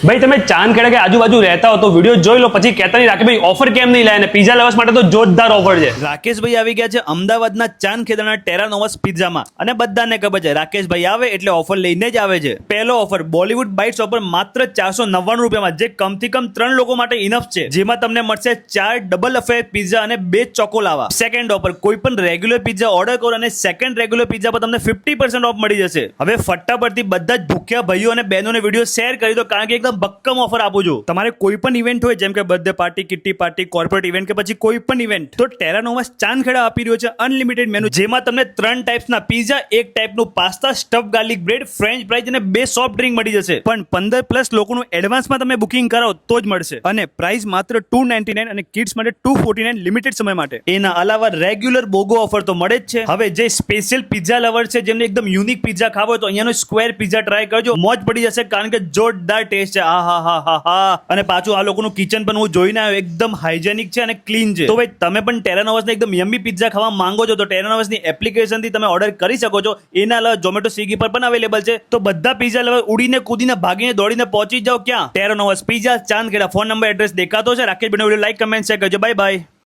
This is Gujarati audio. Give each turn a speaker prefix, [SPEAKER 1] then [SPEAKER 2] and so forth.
[SPEAKER 1] ભાઈ તમે ચાંદખેડા કે આજુબાજુ રહેતા હો તો વિડીયો જોઈ લો, પછી કહેતા નહીં રાકેશ ભાઈ ઓફર કેમ નહીં લાયા, ને પિઝા લવર્સ માટે તો જોરદાર ઓફર છે.
[SPEAKER 2] રાકેશભાઈ આવી ગયા છે અમદાવાદના ચાંદખેડાના ટેરાનોવસ પિઝામાં અને બધાને ખબર છે રાકેશભાઈ આવે એટલે ઓફર લઈને જ આવે છે. પહેલો ઓફર બોલિવૂડ બાઇટ્સ ઓફર માત્ર 499 રૂપિયામાં, જે કમથી કમ 3 લોકો માટે ઇનફ છે, જેમાં તમને મળશે 4 ડબલ અફેર પિઝા અને 2 ચોકો લાવા. સેકન્ડ ઓફર, કોઈ પણ રેગ્યુલર પિઝા ઓર્ડર કરો અને સેકન્ડ રેગ્યુલર પિઝા પર તમને 50% ઓફ મળી જશે. હવે ફટાફટથી બધા જ ભૂખ્યા ભાઈઓ અને બહેનોને વિડીયો શેર કરી દો, કારણ કે એકદમ બક્કમ ઓફર આપું છું. તમારે કોઈ પણ ઇવેન્ટ હોય, જેમ કે birthday party, kitty party, corporate event કે પછી કોઈ પણ ઇવેન્ટ, તો ટેરાનોવસ ચાંદખેડા આપી રહ્યો છે અનલિમિટેડ મેનુ, જેમાં તમને 3 ટાઈપ્સના પિઝા, 1 ટાઈપનું pasta, stuff garlic bread, French fries અને 2 સોફ્ટ ડ્રિંક મળી જશે. પણ 15+ લોકોનું એડવાન્સમાં તમે બુકિંગ કરાવો તો જ મળશે, અને પ્રાઇસ માત્ર 299 અને કિડ્સ માટે 249 લિમિટેડ સમય માટે. એના અલાવા રેગ્યુલર બોગો ઓફર તો મળે જ છે. હવે જે સ્પેશિયલ પિઝા લવર છે, જેમને એકદમ યુનિક પિઝા ખાવો હોય તો અહીંયાનો સ્ક્વેર પિઝા ટ્રાય કરજો, મોજ પડી જશે, કારણ કે જોરદાર ટેસ્ટ છે. અને પાછું આ લોકોનું કિચન પણ હું જોઈને આવ્યો, એકદમ હાઇજેનિક છે અને ક્લીન છે. તો ભાઈ તમે પણ ટેરાનોવસને એકદમ યમ્મી પિઝા ખાવા માંગો છો તો ટેરાનોવસની એપ્લિકેશનથી તમે ઓર્ડર કરી શકો છો. એના અલાવા ઝોમેટો, સ્વિગી પર પણ અવેલેબલ છે. તો બધા પિઝા લવર ઉડીને કૂદીને ભાગીને દોડીને પહોંચી જાઓ ક્યાં? Terranova's pizza Chandkheda. Phone number, address દેખાતો છે. રાકેશભાઈનો વિડીયો લાઈક, કમેન્ટ, શેર કરજો. Bye by.